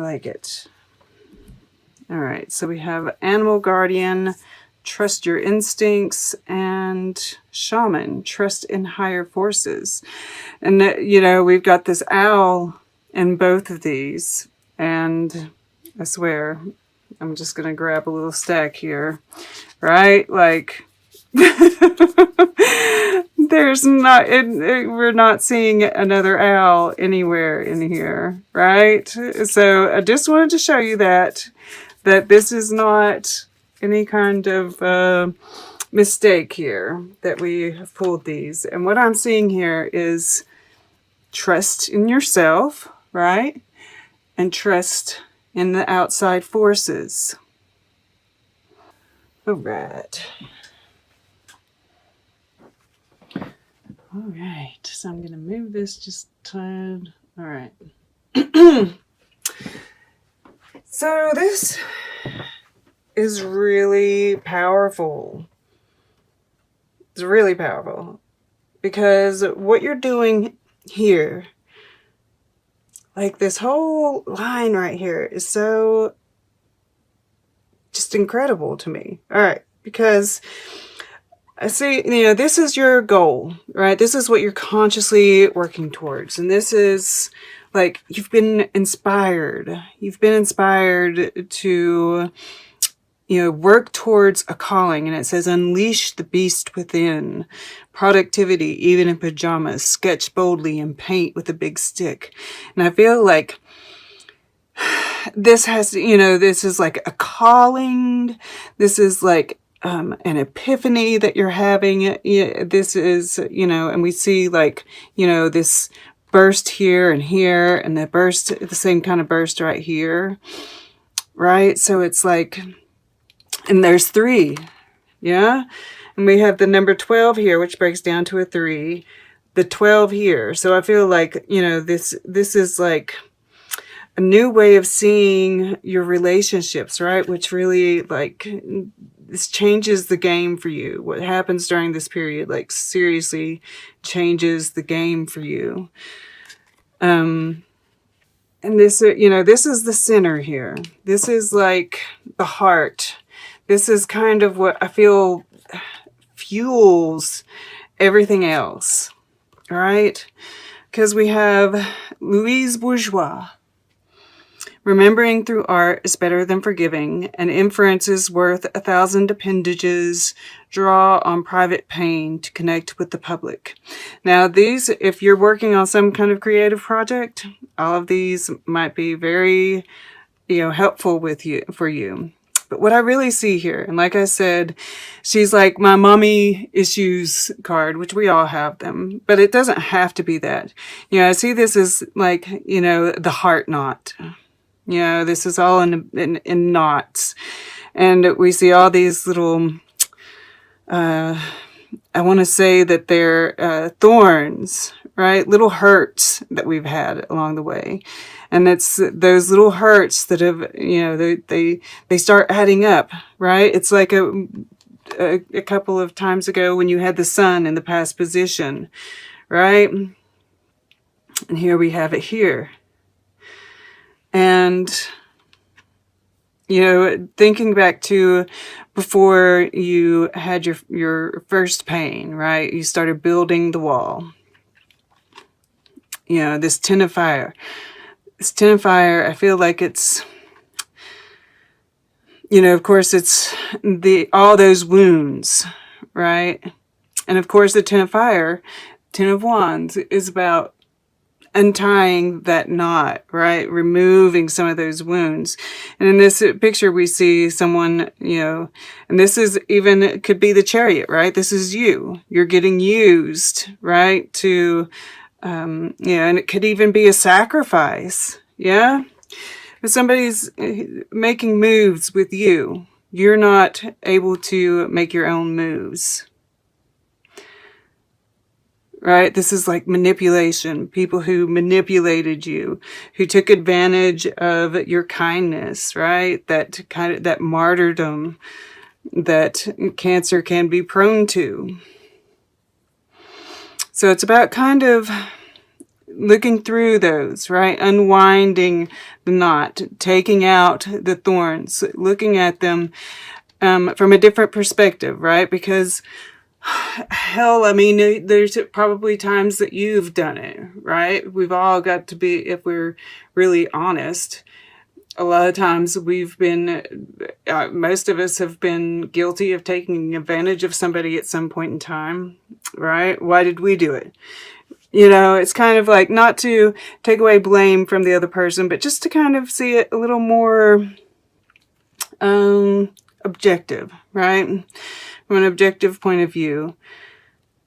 like it. All right, so we have Animal Guardian, Trust Your Instincts, and Shaman, Trust in Higher Forces. And, you know, we've got this owl in both of these. And I swear, I'm just going to grab a little stack here, right? Like, there's not, we're not seeing another owl anywhere in here, right? So I just wanted to show you that this is not any kind of mistake here, that we have pulled these. And what I'm seeing here is trust in yourself, right? And trust in the outside forces. All right. All right, so I'm going to move this just a tad. All right. So this is really powerful. It's really powerful because what you're doing here, like this whole line right here, is so just incredible to me. All right, because I see, you know, this is your goal, right? This is what you're consciously working towards. And this is like, you've been inspired. You've been inspired to, you know, work towards a calling. And it says, unleash the beast within. Productivity, even in pajamas. Sketch boldly and paint with a big stick. And I feel like this has, you know, this is like a calling. This is like an epiphany that you're having. This is, you know, and we see like, you know, this burst here, and the burst, the same kind of burst right here, right? So it's like, and there's 3, yeah? And we have the number 12 here, which breaks down to a 3, the 12 here. So I feel like, you know, this is like a new way of seeing your relationships, right? Which really, like, this changes the game for you. What happens during this period, like, seriously changes the game for you. And this, you know, this is the center here. This is like the heart. This is kind of what I feel fuels everything else, right? Because we have Louise Bourgeois. Remembering through art is better than forgiving. An inference is worth 1,000 appendages. Draw on private pain to connect with the public. Now these, if you're working on some kind of creative project, all of these might be very, you know, helpful for you. But what I really see here, and like I said, she's like my mommy issues card, which we all have them, but it doesn't have to be that. You know, I see this as like, you know, the heart knot. You know, this is all in knots. And we see all these little, I want to say that they're thorns, right? Little hurts that we've had along the way. And it's those little hurts that have, you know, they start adding up, right? It's like a couple of times ago when you had the sun in the past position, right? And here we have it here. And, you know, thinking back to before you had your first pain, right? You started building the wall. You know, this 10 of fire. This 10 of fire, I feel like it's, you know, of course it's all those wounds, right? And of course the 10 of fire, 10 of wands is about untying that knot, right? Removing some of those wounds. And in this picture, we see someone, you know, and this is even, it could be the Chariot, right? This is you. You're getting used, right? To, you know, and it could even be a sacrifice. Yeah. If somebody's making moves with you, you're not able to make your own moves. Right? This is like manipulation. People who manipulated you, who took advantage of your kindness, right? That kind of, that martyrdom that Cancer can be prone to. So it's about kind of looking through those, right? Unwinding the knot, taking out the thorns, looking at them from a different perspective, right? Because hell, I mean, there's probably times that you've done it, right? We've all got to be, if we're really honest, a lot of times we've been, most of us have been guilty of taking advantage of somebody at some point in time, right? Why did we do it? You know, it's kind of like, not to take away blame from the other person, but just to kind of see it a little more objective, right? From an objective point of view.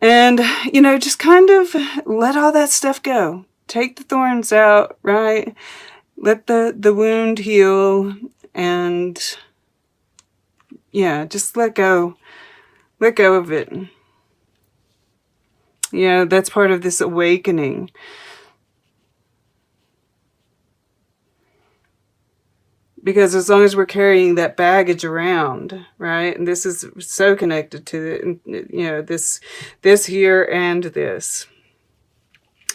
And, you know, just kind of let all that stuff go. Take the thorns out, right? Let the wound heal, and yeah, just let go. Let go of it. Yeah, that's part of this awakening. Because as long as we're carrying that baggage around, right? And this is so connected to it, you know, this here and this.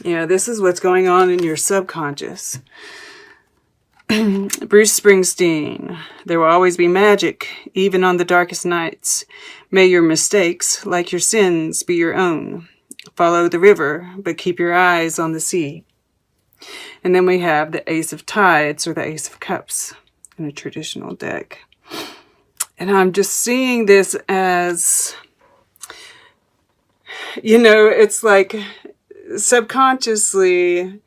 You know, this is what's going on in your subconscious. Bruce Springsteen, there will always be magic, even on the darkest nights. May your mistakes, like your sins, be your own. Follow the river, but keep your eyes on the sea. And then we have the Ace of Tides, or the Ace of Cups, in a traditional deck. And I'm just seeing this as, you know, it's like subconsciously,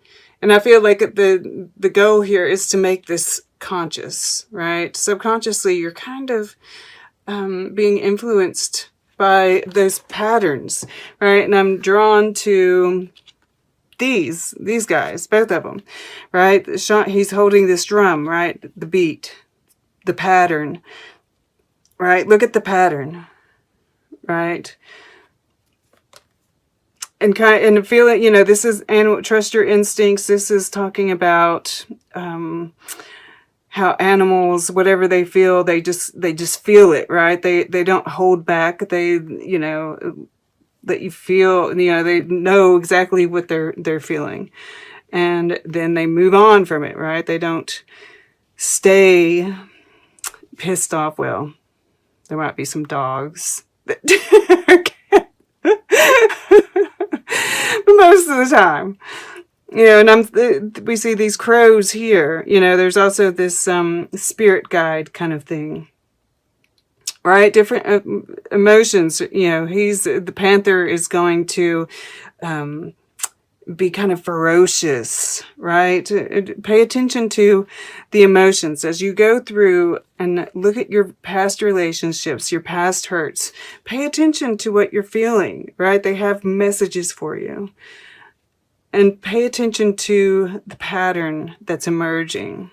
and I feel like the goal here is to make this conscious, right? Subconsciously, you're kind of being influenced by those patterns, right? And I'm drawn to these guys, both of them, right? He's holding this drum, right? The beat, the pattern, right? Look at the pattern, right? And feel it, you know, this is animal, trust your instincts. This is talking about how animals, whatever they feel, they just feel it, right? They don't hold back. They, you know, that you feel, you know, they know exactly what they're feeling, and then they move on from it, right? They don't stay pissed off. Well, there might be some dogs that most of the time, you know, and we see these crows here, you know, there's also this spirit guide kind of thing, right? Different emotions, you know, the panther is going to be kind of ferocious, right? Pay attention to the emotions as you go through and look at your past relationships, your past hurts. Pay attention to what you're feeling, right? They have messages for you. And pay attention to the pattern that's emerging,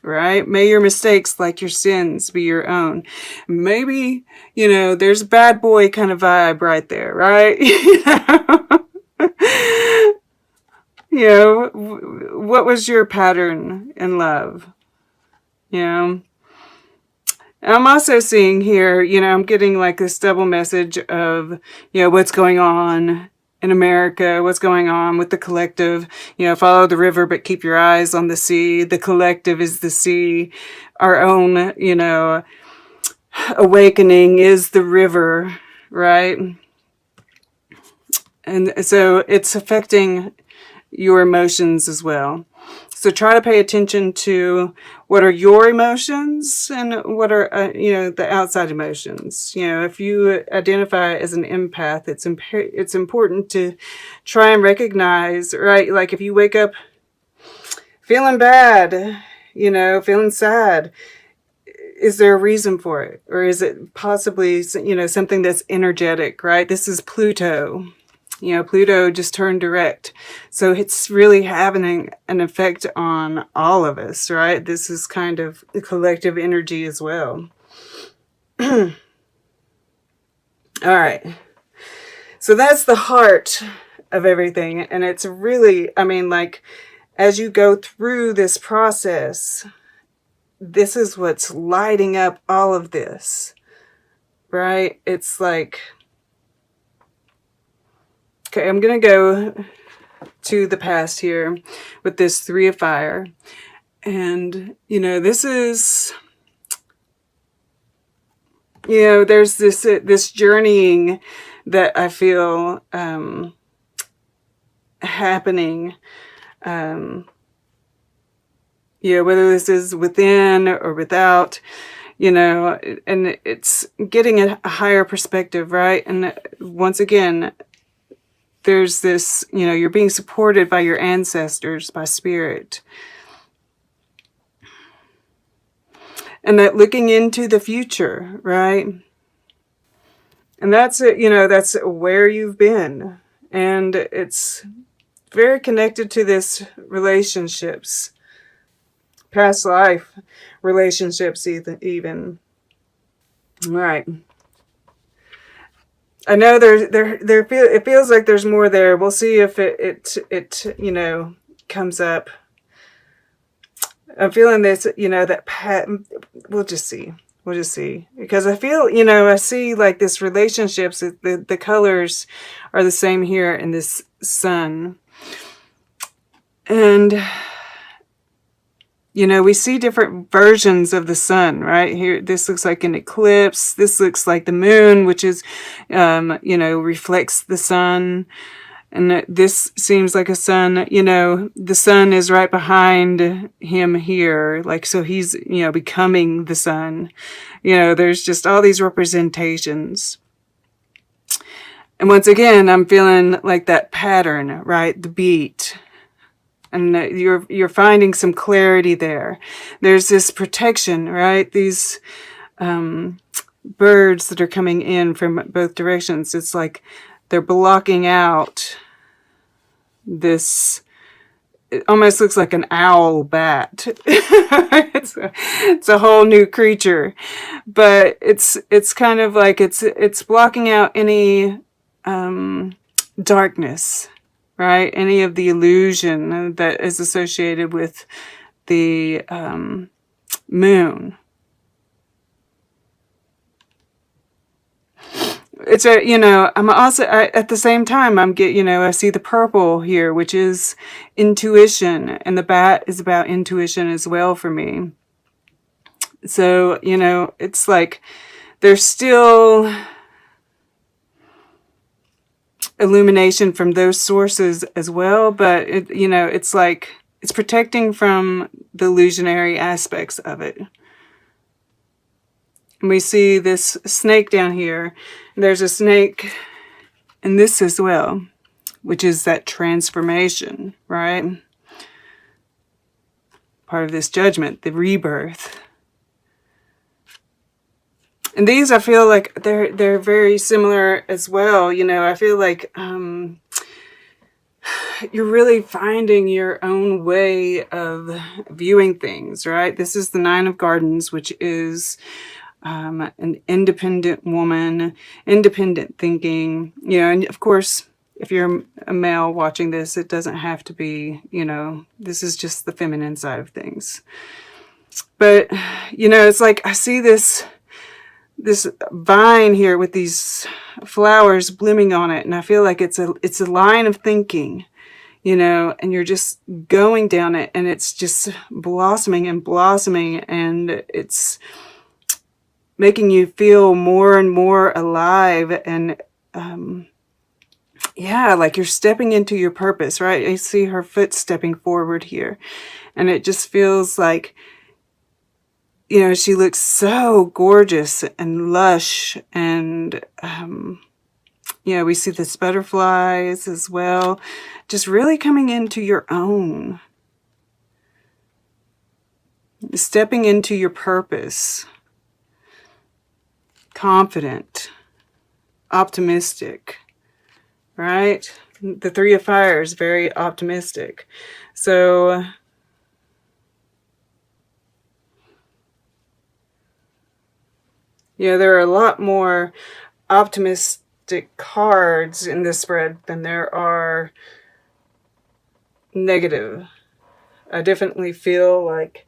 right? May your mistakes, like your sins, be your own. Maybe, you know, there's a bad boy kind of vibe right there, right? You know, what was your pattern in love? You know, I'm also seeing here, you know, I'm getting like this double message of, you know, what's going on in America, what's going on with the collective. You know, follow the river, but keep your eyes on the sea. The collective is the sea. Our own, you know, awakening is the river, right? And so it's affecting your emotions as well. So try to pay attention to what are your emotions and what are, you know, the outside emotions. You know, if you identify as an empath, it's important to try and recognize, right? Like if you wake up feeling bad, you know, feeling sad, is there a reason for it? Or is it possibly, you know, something that's energetic, right? This is Pluto. You know, Pluto just turned direct. So it's really having an effect on all of us, right? This is kind of collective energy as well. All right. So that's the heart of everything. And it's really, I mean, like, as you go through this process, this is what's lighting up all of this, right? It's like, okay, I'm going to go to the past here with this Three of Fire. And, you know, this is, you know, there's this journeying that I feel happening. You know, whether this is within or without, you know, and it's getting a higher perspective, right? And once again, there's this, you know, you're being supported by your ancestors, by spirit. And that looking into the future, right? And that's it, you know, that's where you've been. And it's very connected to this relationships, past life relationships even. All right. I know it feels like there's more there. We'll see if it you know, comes up. I'm feeling this, you know, that we'll just see. We'll just see. Because I feel, you know, I see like this relationships, the colors are the same here in this sun. And, you know, we see different versions of the sun, right? Here, this looks like an eclipse. This looks like the moon, which is, you know, reflects the sun. And this seems like a sun, you know, the sun is right behind him here. Like, so he's, you know, becoming the sun. You know, there's just all these representations. And once again, I'm feeling like that pattern, right? The beat. And you're finding some clarity there. There's this protection, right? These birds that are coming in from both directions. It's like they're blocking out this. It almost looks like an owl bat. It's a whole new creature, but it's kind of like it's blocking out any darkness, right? Any of the illusion that is associated with the moon. It's a, you know, I'm also, at the same time, you know, I see the purple here, which is intuition, and the bat is about intuition as well for me. So, you know, it's like there's still illumination from those sources as well, but it, you know, it's like it's protecting from the illusionary aspects of it. And we see this snake down here. There's a snake in this as well, which is that transformation, right? Part of this judgment, the rebirth. And these, I feel like they're very similar as well. You know, I feel like you're really finding your own way of viewing things, right? This is the Nine of Gardens, which is an independent woman, independent thinking, you know, and of course, if you're a male watching this, it doesn't have to be, you know, this is just the feminine side of things. But, you know, it's like I see this vine here with these flowers blooming on it, and I feel like it's a line of thinking, you know, and you're just going down it, and it's just blossoming and blossoming, and it's making you feel more and more alive. And yeah, like you're stepping into your purpose, right? I see her foot stepping forward here, and it just feels like, you know, she looks so gorgeous and lush, and you know, we see this butterflies as well, just really coming into your own, stepping into your purpose. Confident, optimistic, right? The Three of Fire is very optimistic. So, yeah, there are a lot more optimistic cards in this spread than there are negative. I definitely feel like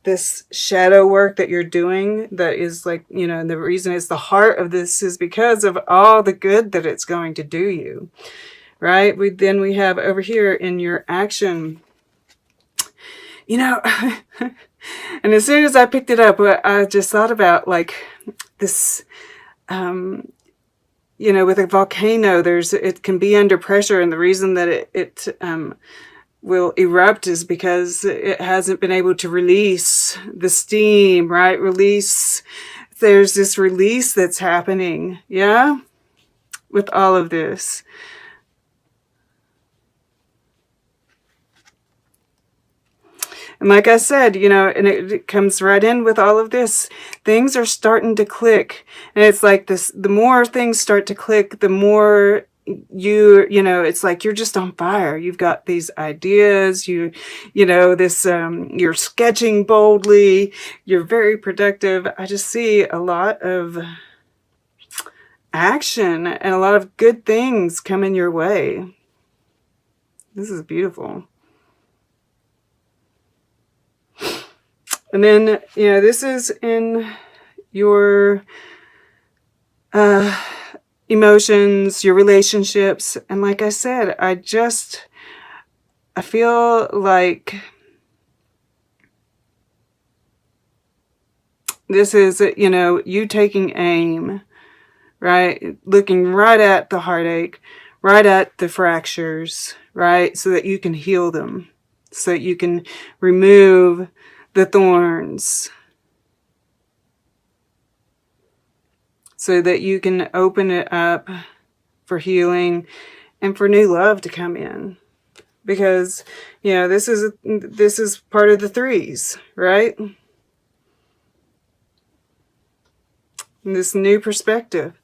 this shadow work that you're doing, that is like, you know, and the reason it's the heart of this is because of all the good that it's going to do you, right? Then we have over here in your action, you know, and as soon as I picked it up, I just thought about like this, you know, with a volcano, it can be under pressure, and the reason that it will erupt is because it hasn't been able to release the steam, right? There's this release that's happening, yeah, with all of this. And like I said, you know, and it comes right in with all of this. Things are starting to click. And it's like this, the more things start to click, the more you know, it's like you're just on fire. You've got these ideas, you know, this, you're sketching boldly, you're very productive. I just see a lot of action and a lot of good things coming your way. This is beautiful. And then, you know, this is in your emotions, your relationships. And like I said, I feel like this is, you know, you taking aim, right? Looking right at the heartache, right at the fractures, right? So that you can heal them, so that you can remove the thorns, so that you can open it up for healing and for new love to come in. Because, you know, this is part of the threes, right? And this new perspective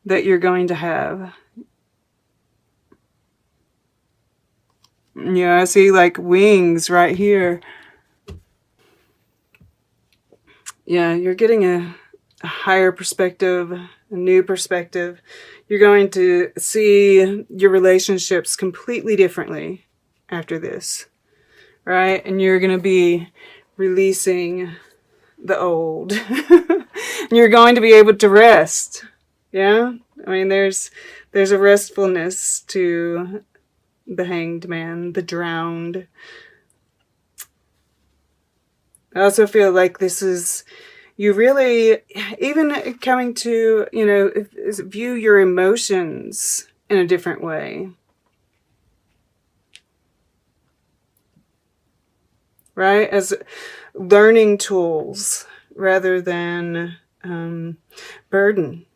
that you're going to have. You know, I see like wings right here. Yeah, you're getting a higher perspective, a new perspective. You're going to see your relationships completely differently after this, right? And you're going to be releasing the old. You're going to be able to rest. Yeah? I mean, there's a restfulness to the hanged man, the drowned. I also feel like this is, you really, even coming to, you know, view your emotions in a different way. Right? As learning tools rather than burden.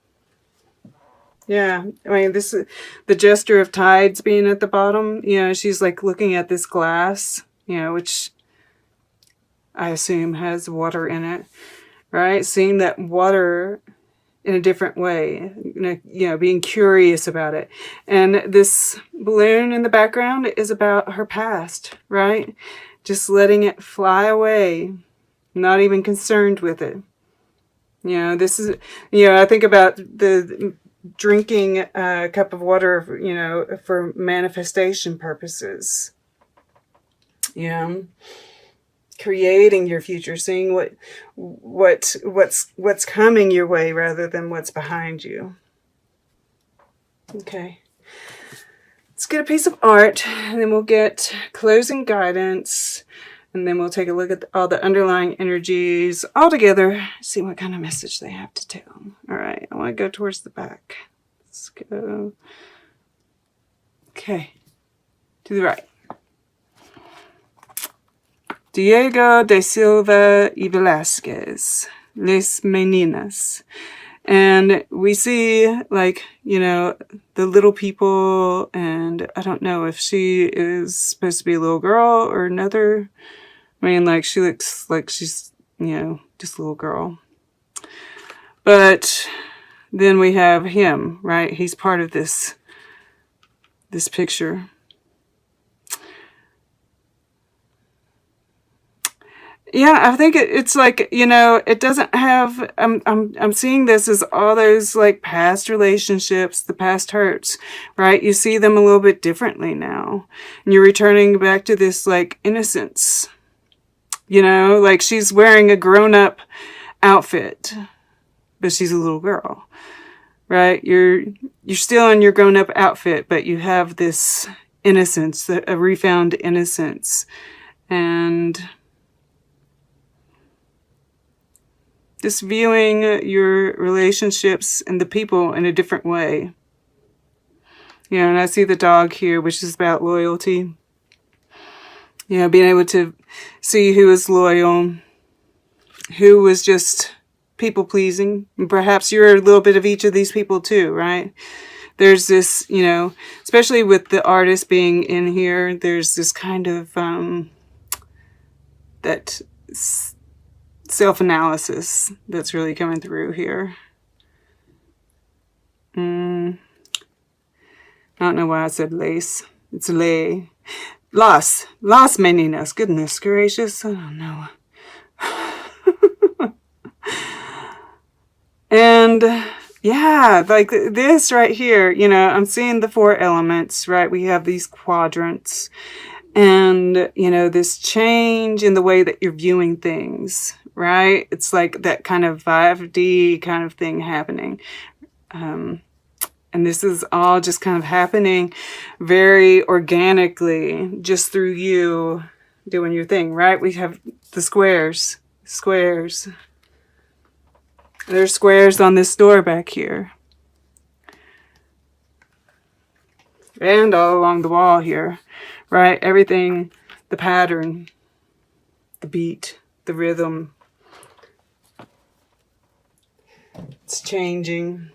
Yeah, I mean, this is the gesture of tides being at the bottom. You know, she's like looking at this glass, you know, which I assume has water in it, right? Seeing that water in a different way, you know, being curious about it. And this balloon in the background is about her past, right? Just letting it fly away, not even concerned with it. You know, this is, you know, I think about the drinking a cup of water, you know, for manifestation purposes. You know, creating your future, seeing what's coming your way rather than what's behind you. Okay. Let's get a piece of art, and then we'll get closing guidance, and then we'll take a look at all the underlying energies all together, see what kind of message they have to tell. All right, I want to go towards the back. Let's go. Okay, to the right. Diego de Silva y Velasquez, Les Meninas. And we see, like, you know, the little people, and I don't know if she is supposed to be a little girl or another. I mean, like, she looks like she's, you know, just a little girl. But then we have him, right? He's part of this picture. Yeah, I think it's like, you know, it doesn't have, I'm seeing this as all those like past relationships, the past hurts, right? You see them a little bit differently now. And you're returning back to this like innocence, you know, like she's wearing a grown-up outfit, but she's a little girl. right? You're still in your grown-up outfit, but you have this innocence, a refound innocence, and just viewing your relationships and the people in a different way. You know, and I see the dog here, which is about loyalty. You know, being able to see who is loyal, who was just people-pleasing. And perhaps you're a little bit of each of these people too, right? There's this, you know, especially with the artist being in here, there's this kind of, that self-analysis that's really coming through here. I don't know why I said lace. It's lay. Las meninas. Goodness gracious. I don't know. And yeah, like this right here, you know, I'm seeing the 4 elements, right? We have these quadrants. And, you know, this change in the way that you're viewing things, right? It's like that kind of 5D kind of thing happening. And this is all just kind of happening very organically, just through you doing your thing, right? We have the squares. There's squares on this door back here. And all along the wall here, right? Everything, the pattern, the beat, the rhythm. It's changing.